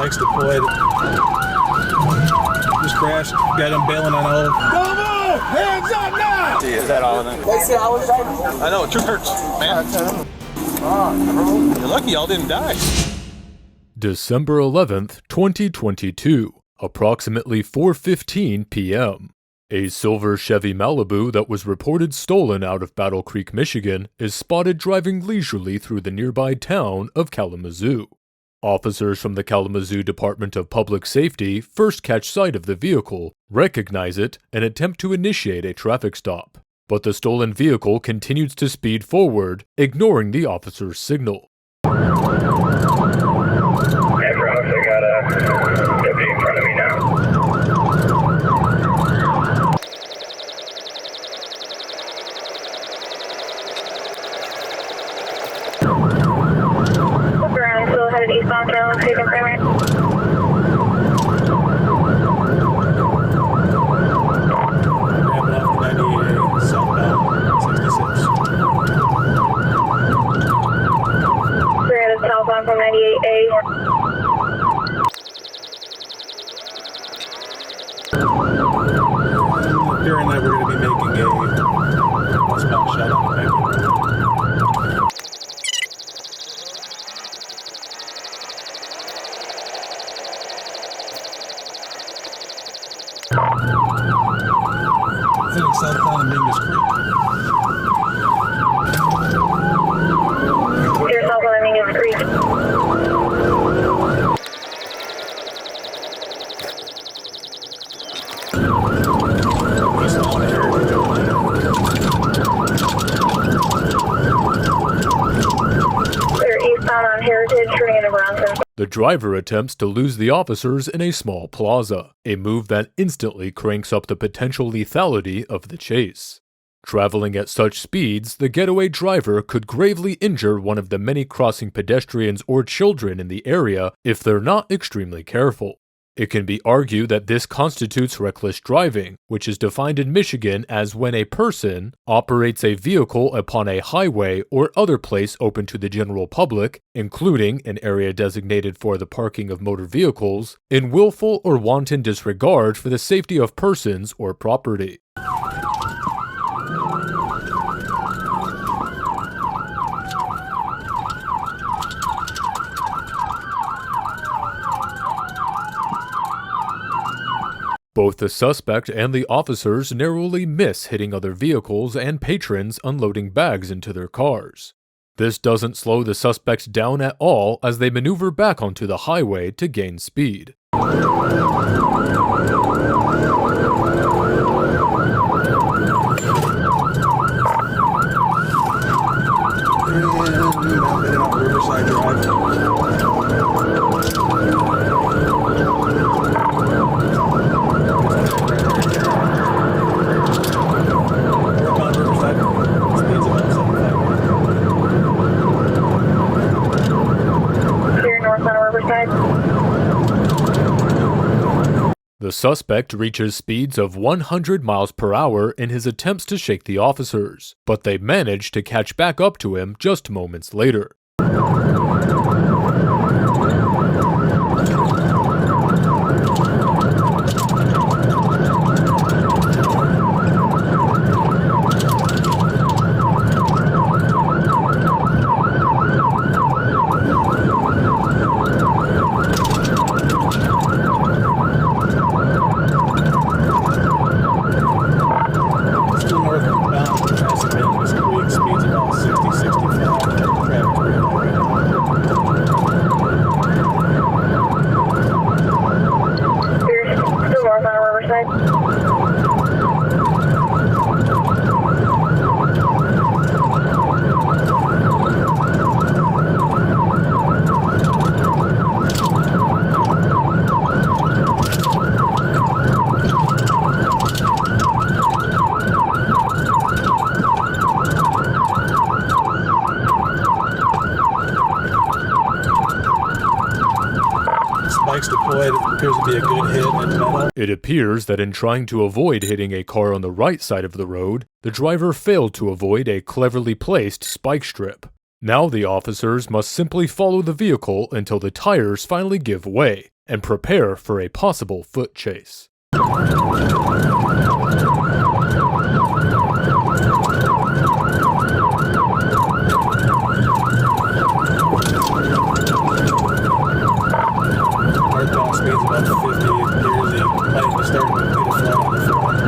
Spikes deployed. Just crashed. Got him bailing on all. Bravo! Hands up now! Is that all of them? They said I was driving. I know, it hurts, man. You're lucky y'all didn't die. December 11th, 2022, approximately 4:15 p.m. A silver Chevy Malibu that was reported stolen out of Battle Creek, Michigan, is spotted driving leisurely through the nearby town of Kalamazoo. Officers from the Kalamazoo Department of Public Safety first catch sight of the vehicle, recognize it, and attempt to initiate a traffic stop. But the stolen vehicle continues to speed forward, ignoring the officer's signal. I got a deputy in front of me now. Look around, still headed eastbound, Carolyn, taking primary. Grabbing off the 98 southbound 66. We're headed southbound from 98A. During that, we're going to be making a westbound shut on the road. Heading southbound Mingus Creek. Here's southbound Mingus Creek. The driver attempts to lose the officers in a small plaza, a move that instantly cranks up the potential lethality of the chase. Traveling at such speeds, the getaway driver could gravely injure one of the many crossing pedestrians or children in the area if they're not extremely careful. It can be argued that this constitutes reckless driving, which is defined in Michigan as when a person operates a vehicle upon a highway or other place open to the general public, including an area designated for the parking of motor vehicles, in willful or wanton disregard for the safety of persons or property. Both the suspect and the officers narrowly miss hitting other vehicles and patrons unloading bags into their cars. This doesn't slow the suspects down at all as they maneuver back onto the highway to gain speed. Riverside Drive. The suspect reaches speeds of 100 miles per hour in his attempts to shake the officers, but they manage to catch back up to him just moments later. Spikes deployed. It appears to be a good hit into metal. It appears that in trying to avoid hitting a car on the right side of the road, the driver failed to avoid a cleverly placed spike strip. Now the officers must simply follow the vehicle until the tires finally give way and prepare for a possible foot chase. Our top speed's about 50, nearly, I think we started with a flat on the front.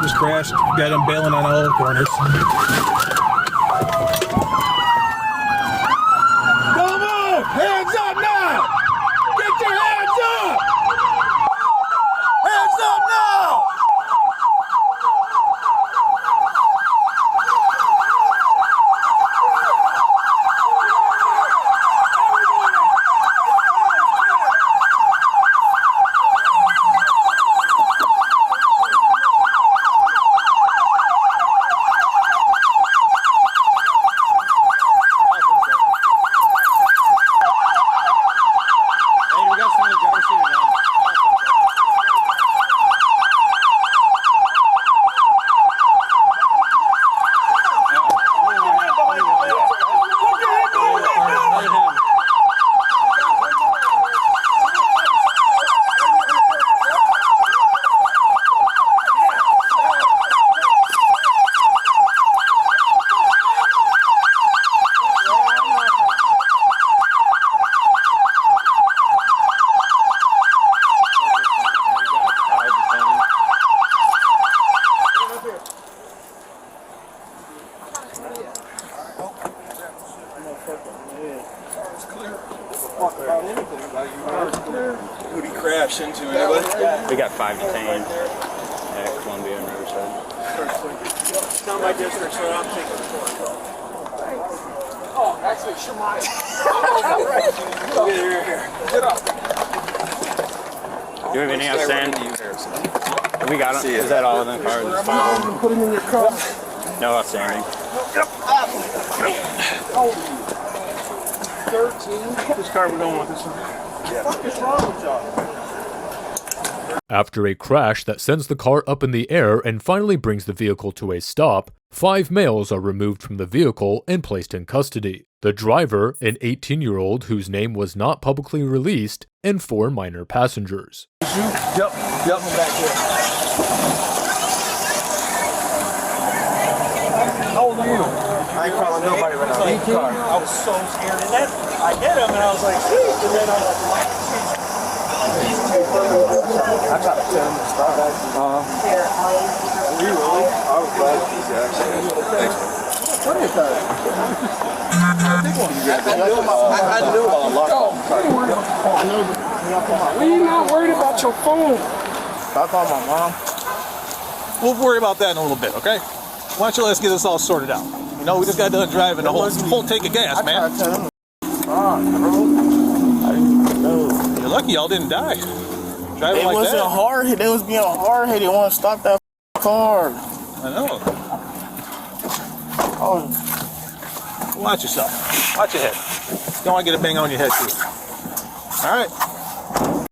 Just crashed, got him bailing on all the corners. Hands up now! Get your hands up! Hands up now! Who'd he crash into, anybody? We got 5 detained at Columbia and Riverside. It's not my district, so I'm taking the court. Oh, actually, sure mine. Here. Get up. Do you have anything outstanding? We got them. Is that all in the car? Put him in your car. No outstanding. 13. Which car we going with this one? What the fuck is wrong with y'all? After a crash that sends the car up in the air and finally brings the vehicle to a stop, 5 males are removed from the vehicle and placed in custody. The driver, an 18-year-old whose name was not publicly released, and 4 minor passengers. Yep, I'm back here. How old are you? I ain't calling nobody right now. I was so scared. And then I hit him and I was like, "Jeez," and then I was like, I tried to tell him to stop. You really? I was glad to see that. Thanks. what is that? I knew about a lot of We not worried about your phone. I called my mom. We'll worry about that in a little bit, okay? Why don't you let's get this all sorted out? You know, we just got done driving the whole tank of gas, I tried man. to tell him. I didn't know. You're lucky y'all didn't die. Driving It like wasn't that. hard. They was being hard headed. They want to stop that car. I know. Oh, Watch yourself. Watch your head. You don't want to get a bang on your head, too. All right.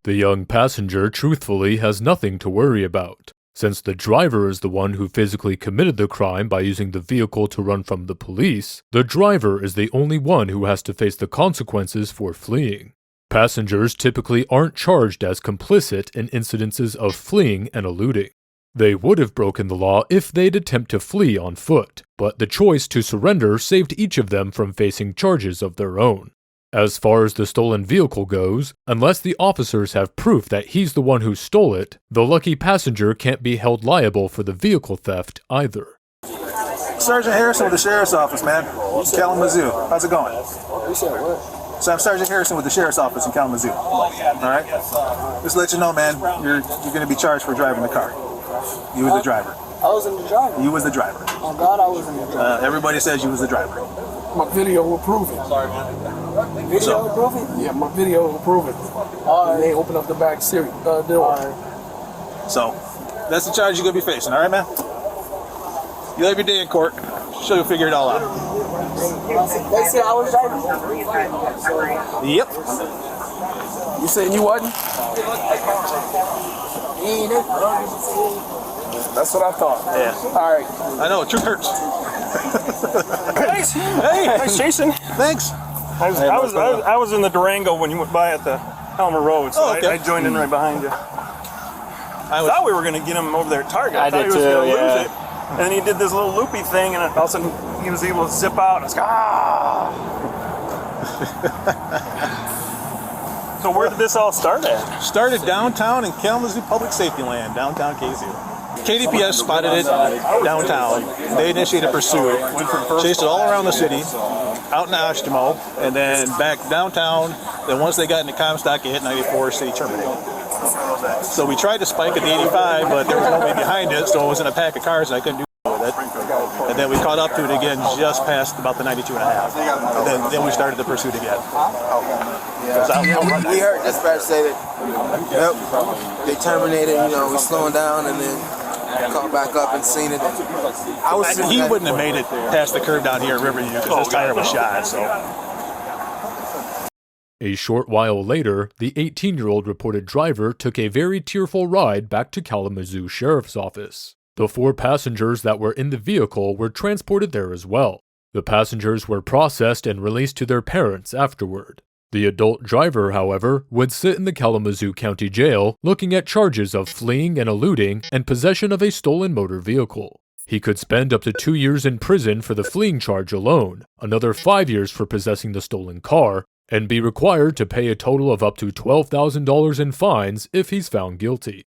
The young passenger truthfully has nothing to worry about, since the driver is the one who physically committed the crime by using the vehicle to run from the police. The driver is the only one who has to face the consequences for fleeing. Passengers typically aren't charged as complicit in incidences of fleeing and eluding. They would have broken the law if they'd attempt to flee on foot, but the choice to surrender saved each of them from facing charges of their own. As far as the stolen vehicle goes, unless the officers have proof that he's the one who stole it, the lucky passenger can't be held liable for the vehicle theft either. Sergeant Harrison with the Sheriff's Office, man. Kalamazoo. How's it going? You said what? So I'm Sergeant Harrison with the Sheriff's Office in Kalamazoo. All right? Just to let you know, man, you're going to be charged for driving the car. You was the driver. I was in the driver. You was the driver. Oh God, I was in the driver. Everybody says you was the driver. My video will prove it. Video will prove it? Yeah, my video will prove it. And they open up the back door. So, That's the charge you're gonna be facing. All right, man. You have your day in court. She'll figure it all out. They said I was driving. Yep. You said you wasn't? That's what I thought. Yeah. All right. I know. Truth hurts. Thanks. Hey. Thanks, Jason. Thanks. I was in the Durango when you went by at the Helmer Road, so Oh, okay. I joined in right behind you. I thought we were going to get him over there at Target. I thought he was going to lose it. And then he did this little loopy thing, and all of a sudden he was able to zip out. And I was like, ah! So where did this all start at? Started downtown in Kalamazoo Public Safety Land, downtown KZU. KDPS spotted it downtown. They initiated a pursuit, chased it all around the city, out in Ashtimo, and then back downtown. Then once they got into Comstock, it hit 94 City terminated. So we tried to spike at the 85, but there was nobody behind it, so it was in a pack of cars, and I couldn't do with it. And then we caught up to it again just past about the 92 and a half. Then we started the pursuit again. We heard dispatch say that, yep, they terminated, we slowing down, and then caught back up and seen it. He wouldn't have made it past the curve down here at Riverview because his tire was shot, so. A short while later, the 18-year-old reported driver took a very tearful ride back to Kalamazoo Sheriff's Office. The 4 passengers that were in the vehicle were transported there as well. The passengers were processed and released to their parents afterward. The adult driver, however, would sit in the Kalamazoo County Jail looking at charges of fleeing and eluding and possession of a stolen motor vehicle. He could spend up to 2 years in prison for the fleeing charge alone, another 5 years for possessing the stolen car, and be required to pay a total of up to $12,000 in fines if he's found guilty.